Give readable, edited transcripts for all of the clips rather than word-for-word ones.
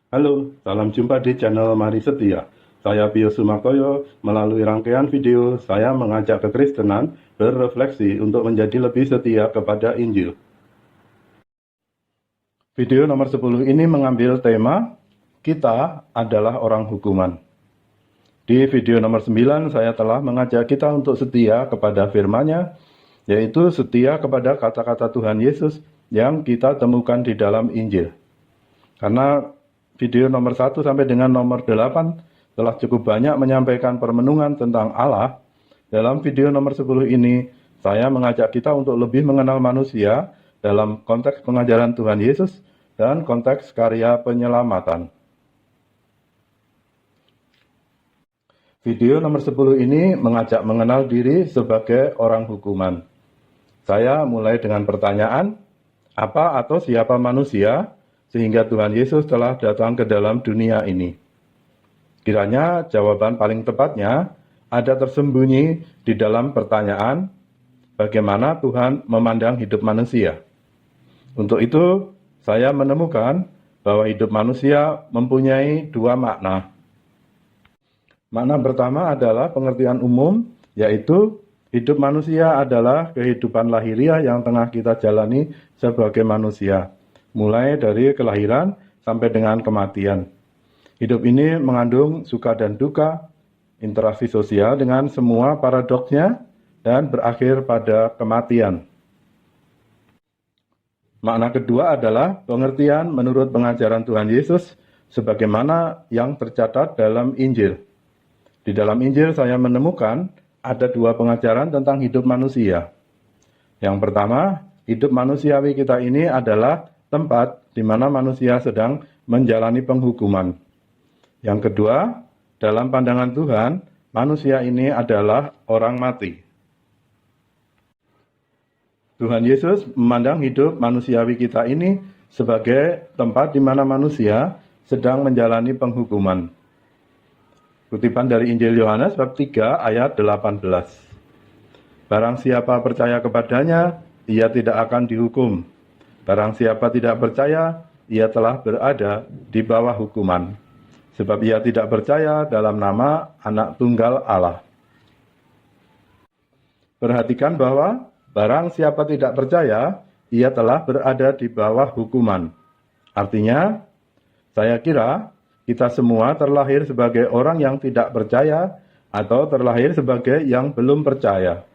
Halo, salam jumpa di channel Mari Setia. Saya Pio Sumakoyo. Melalui rangkaian video, saya mengajak kekristenan berefleksi untuk menjadi lebih setia kepada Injil. Video nomor 10 ini mengambil tema, kita adalah orang hukuman. Di video nomor 9, saya telah mengajak kita untuk setia kepada firman-Nya, yaitu setia kepada kata-kata Tuhan Yesus yang kita temukan di dalam Injil. Karena video nomor 1 sampai dengan nomor 8 telah cukup banyak menyampaikan permenungan tentang Allah. Dalam video nomor 10 ini, saya mengajak kita untuk lebih mengenal manusia dalam konteks pengajaran Tuhan Yesus dan konteks karya penyelamatan. Video nomor 10 ini mengajak mengenal diri sebagai orang hukuman. Saya mulai dengan pertanyaan, apa atau siapa manusia sehingga Tuhan Yesus telah datang ke dalam dunia ini? Kiranya jawaban paling tepatnya ada tersembunyi di dalam pertanyaan, bagaimana Tuhan memandang hidup manusia. Untuk itu, saya menemukan bahwa hidup manusia mempunyai dua makna. Makna pertama adalah pengertian umum, yaitu hidup manusia adalah kehidupan lahiriah yang tengah kita jalani sebagai manusia, mulai dari kelahiran sampai dengan kematian. Hidup ini mengandung suka dan duka, interaksi sosial dengan semua paradoksnya, dan berakhir pada kematian. Makna kedua adalah pengertian menurut pengajaran Tuhan Yesus sebagaimana yang tercatat dalam Injil. Di dalam Injil saya menemukan ada dua pengajaran tentang hidup manusia. Yang pertama, hidup manusiawi kita ini adalah tempat di mana manusia sedang menjalani penghukuman. Yang kedua, dalam pandangan Tuhan, manusia ini adalah orang mati. Tuhan Yesus memandang hidup manusiawi kita ini sebagai tempat di mana manusia sedang menjalani penghukuman. Kutipan dari Injil Yohanes bab 3 ayat 18. Barang siapa percaya kepadanya, ia tidak akan dihukum. Barang siapa tidak percaya, ia telah berada di bawah hukuman. Sebab ia tidak percaya dalam nama Anak Tunggal Allah. Perhatikan bahwa barang siapa tidak percaya, ia telah berada di bawah hukuman. Artinya, saya kira kita semua terlahir sebagai orang yang tidak percaya atau terlahir sebagai yang belum percaya.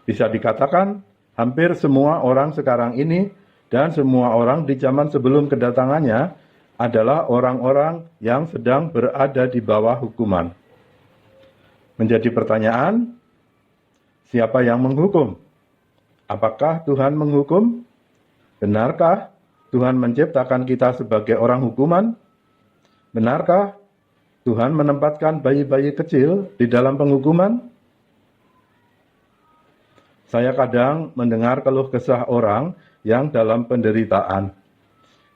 Bisa dikatakan, hampir semua orang sekarang ini dan semua orang di zaman sebelum kedatangannya adalah orang-orang yang sedang berada di bawah hukuman. Menjadi pertanyaan, siapa yang menghukum? Apakah Tuhan menghukum? Benarkah Tuhan menciptakan kita sebagai orang hukuman? Benarkah Tuhan menempatkan bayi-bayi kecil di dalam penghukuman? Saya kadang mendengar keluh kesah orang yang dalam penderitaan.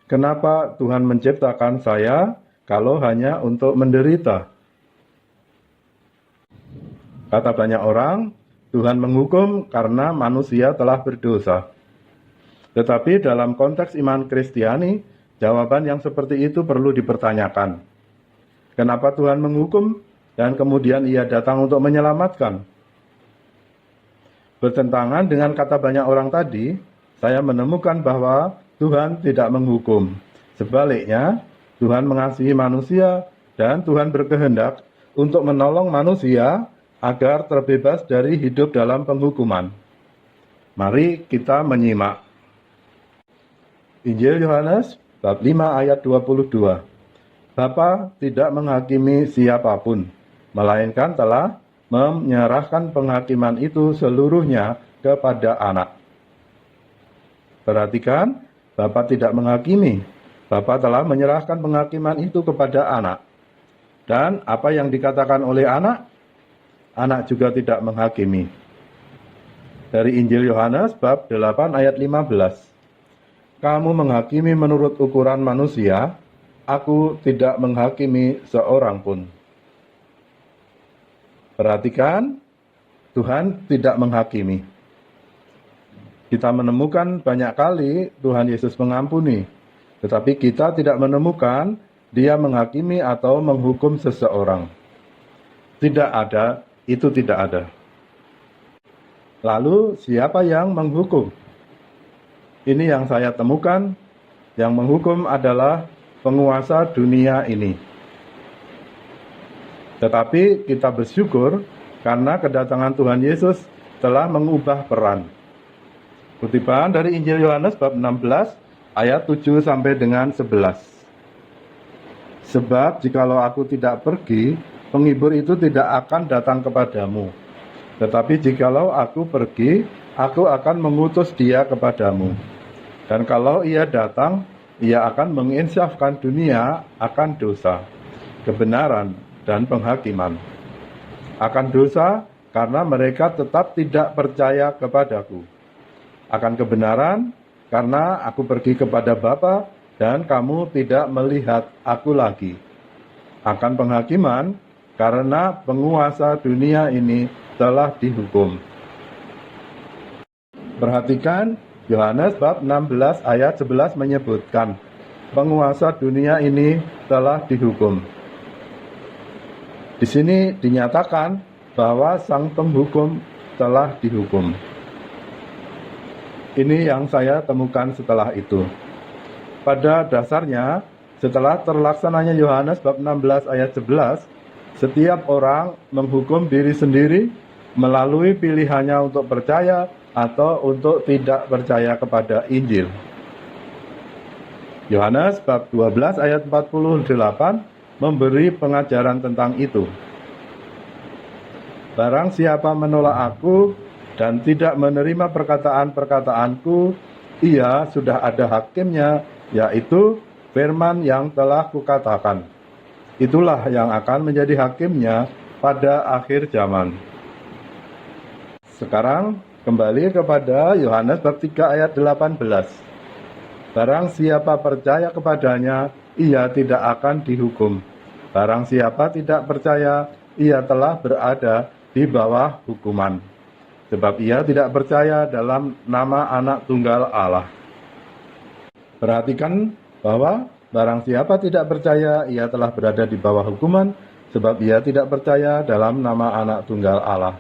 Kenapa Tuhan menciptakan saya kalau hanya untuk menderita? Kata banyak orang, Tuhan menghukum karena manusia telah berdosa. Tetapi dalam konteks iman Kristiani, jawaban yang seperti itu perlu dipertanyakan. Kenapa Tuhan menghukum dan kemudian ia datang untuk menyelamatkan? Bertentangan dengan kata banyak orang tadi, saya menemukan bahwa Tuhan tidak menghukum. Sebaliknya, Tuhan mengasihi manusia dan Tuhan berkehendak untuk menolong manusia agar terbebas dari hidup dalam penghukuman. Mari kita menyimak. Injil Yohanes bab 5 ayat 22. Bapa tidak menghakimi siapapun, melainkan telah menyerahkan penghakiman itu seluruhnya kepada Anak. Perhatikan, Bapa tidak menghakimi. Bapa telah menyerahkan penghakiman itu kepada Anak. Dan apa yang dikatakan oleh Anak? Anak juga tidak menghakimi. Dari Injil Yohanes bab 8 ayat 15. Kamu menghakimi menurut ukuran manusia, aku tidak menghakimi seorang pun. Perhatikan, Tuhan tidak menghakimi. Kita menemukan banyak kali Tuhan Yesus mengampuni, tetapi kita tidak menemukan dia menghakimi atau menghukum seseorang. Tidak ada, itu tidak ada. Lalu siapa yang menghukum? Ini yang saya temukan, yang menghukum adalah penguasa dunia ini. Tetapi kita bersyukur karena kedatangan Tuhan Yesus telah mengubah peran. Kutipan dari Injil Yohanes bab 16 ayat 7 sampai dengan 11. Sebab jikalau aku tidak pergi, penghibur itu tidak akan datang kepadamu. Tetapi jikalau aku pergi, aku akan mengutus dia kepadamu. Dan kalau ia datang, ia akan menginsafkan dunia akan dosa, kebenaran, dan penghakiman. Akan dosa, karena mereka tetap tidak percaya kepadaku. Akan kebenaran, karena aku pergi kepada Bapa, dan kamu tidak melihat aku lagi. Akan penghakiman, karena penguasa dunia ini telah dihukum. Perhatikan, Yohanes bab 16 ayat 11 menyebutkan, penguasa dunia ini telah dihukum. Di sini dinyatakan bahwa sang penghukum telah dihukum. Ini yang saya temukan setelah itu. Pada dasarnya, setelah terlaksananya Yohanes bab 16 ayat 11, setiap orang menghukum diri sendiri melalui pilihannya untuk percaya atau untuk tidak percaya kepada Injil. Yohanes bab 12 ayat 48 memberi pengajaran tentang itu. Barang siapa menolak aku dan tidak menerima perkataan-perkataanku, ia sudah ada hakimnya, yaitu firman yang telah kukatakan. Itulah yang akan menjadi hakimnya pada akhir zaman. Sekarang kembali kepada Yohanes bab 3 ayat 18. Barang siapa percaya kepadanya, ia tidak akan dihukum. Barang siapa tidak percaya, ia telah berada di bawah hukuman. Sebab ia tidak percaya dalam nama Anak Tunggal Allah. Perhatikan bahwa barang siapa tidak percaya, ia telah berada di bawah hukuman, sebab ia tidak percaya dalam nama Anak Tunggal Allah.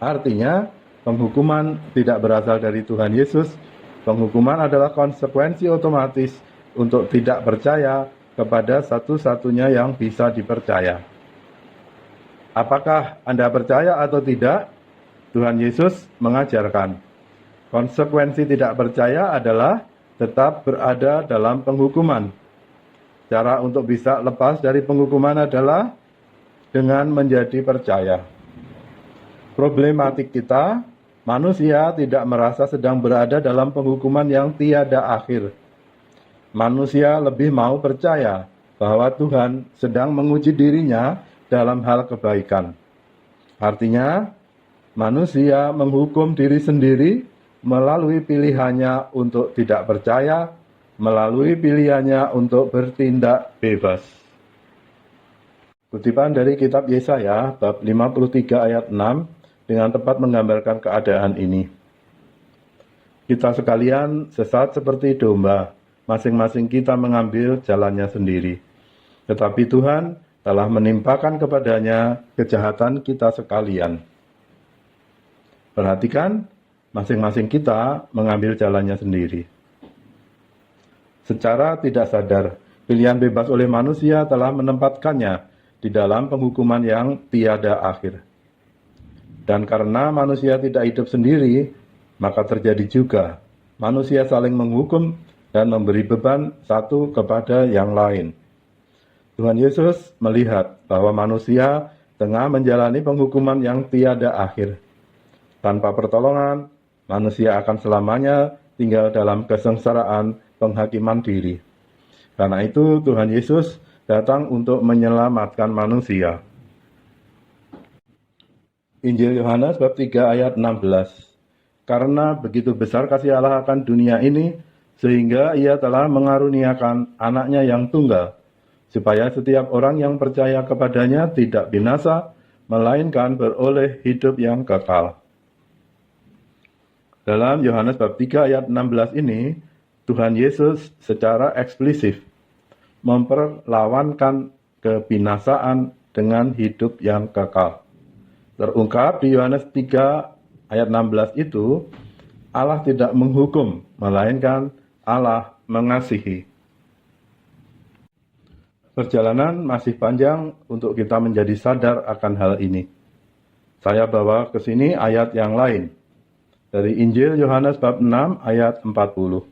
Artinya, penghukuman tidak berasal dari Tuhan Yesus. Penghukuman adalah konsekuensi otomatis untuk tidak percaya kepada satu-satunya yang bisa dipercaya. Apakah Anda percaya atau tidak? Tuhan Yesus mengajarkan, konsekuensi tidak percaya adalah tetap berada dalam penghukuman. Cara untuk bisa lepas dari penghukuman adalah dengan menjadi percaya. Problematik kita, manusia tidak merasa sedang berada dalam penghukuman yang tiada akhir. Manusia lebih mau percaya bahwa Tuhan sedang menguji dirinya dalam hal kebaikan. Artinya, manusia menghukum diri sendiri melalui pilihannya untuk tidak percaya, melalui pilihannya untuk bertindak bebas. Kutipan dari kitab Yesaya bab 53 ayat 6 dengan tepat menggambarkan keadaan ini. Kita sekalian sesat seperti domba, masing-masing kita mengambil jalannya sendiri. Tetapi Tuhan telah menimpakan kepadanya kejahatan kita sekalian. Perhatikan, masing-masing kita mengambil jalannya sendiri. Secara tidak sadar, pilihan bebas oleh manusia telah menempatkannya di dalam penghukuman yang tiada akhir. Dan karena manusia tidak hidup sendiri, maka terjadi juga manusia saling menghukum dan memberi beban satu kepada yang lain. Tuhan Yesus melihat bahwa manusia tengah menjalani penghukuman yang tiada akhir. Tanpa pertolongan, manusia akan selamanya tinggal dalam kesengsaraan penghakiman diri. Karena itu Tuhan Yesus datang untuk menyelamatkan manusia. Injil Yohanes bab 3 ayat 16. Karena begitu besar kasih Allah akan dunia ini, sehingga ia telah mengaruniakan anaknya yang tunggal, supaya setiap orang yang percaya kepadanya tidak binasa, melainkan beroleh hidup yang kekal. Dalam Yohanes bab 3 ayat 16 ini, Tuhan Yesus secara eksplisit memperlawankan kebinasaan dengan hidup yang kekal. Terungkap di Yohanes 3 ayat 16 itu, Allah tidak menghukum, melainkan Allah mengasihi. Perjalanan masih panjang untuk kita menjadi sadar akan hal ini. Saya bawa ke sini ayat yang lain. Dari Injil Yohanes bab 6 ayat 40.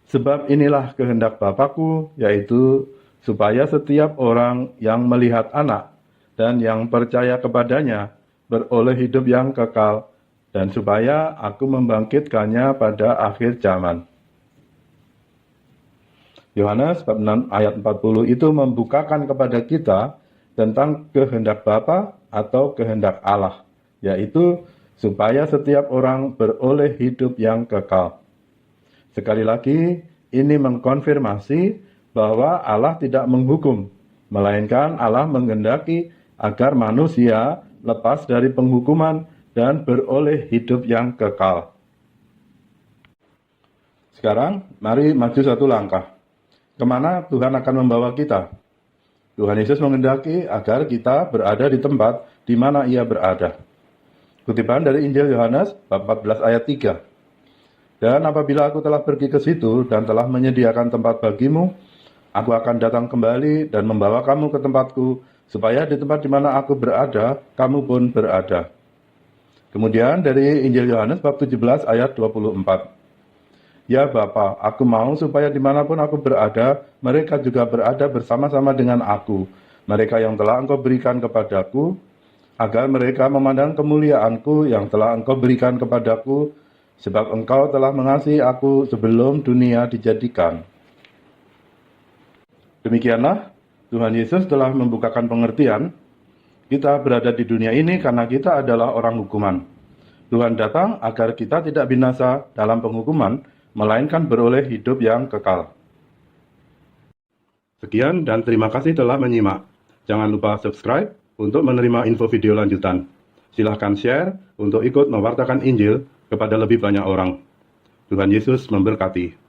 Sebab inilah kehendak Bapa-Ku, yaitu supaya setiap orang yang melihat Anak dan yang percaya kepadanya beroleh hidup yang kekal, dan supaya Aku membangkitkannya pada akhir zaman. Yohanes bab 6 ayat 40 itu membukakan kepada kita tentang kehendak Bapa atau kehendak Allah, yaitu supaya setiap orang beroleh hidup yang kekal. Sekali lagi, ini mengkonfirmasi bahwa Allah tidak menghukum, melainkan Allah menghendaki agar manusia lepas dari penghukuman dan beroleh hidup yang kekal. Sekarang, mari maju satu langkah. Kemana Tuhan akan membawa kita? Tuhan Yesus menghendaki agar kita berada di tempat di mana Ia berada. Kutipan dari Injil Yohanes bab 14 ayat 3. Dan apabila Aku telah pergi ke situ dan telah menyediakan tempat bagimu, Aku akan datang kembali dan membawa kamu ke tempatku, supaya di tempat di mana Aku berada, kamu pun berada. Kemudian dari Injil Yohanes bab 17 ayat 24. Ya Bapa, Aku mau supaya dimanapun Aku berada, mereka juga berada bersama-sama dengan Aku, mereka yang telah Engkau berikan kepadaku, agar mereka memandang kemuliaan-Ku yang telah Engkau berikan kepadaku, sebab Engkau telah mengasihi Aku sebelum dunia dijadikan. Demikianlah, Tuhan Yesus telah membukakan pengertian, kita berada di dunia ini karena kita adalah orang hukuman. Tuhan datang agar kita tidak binasa dalam penghukuman, melainkan beroleh hidup yang kekal. Sekian dan terima kasih telah menyimak. Jangan lupa subscribe untuk menerima info video lanjutan. Silahkan share untuk ikut mewartakan Injil kepada lebih banyak orang. Tuhan Yesus memberkati.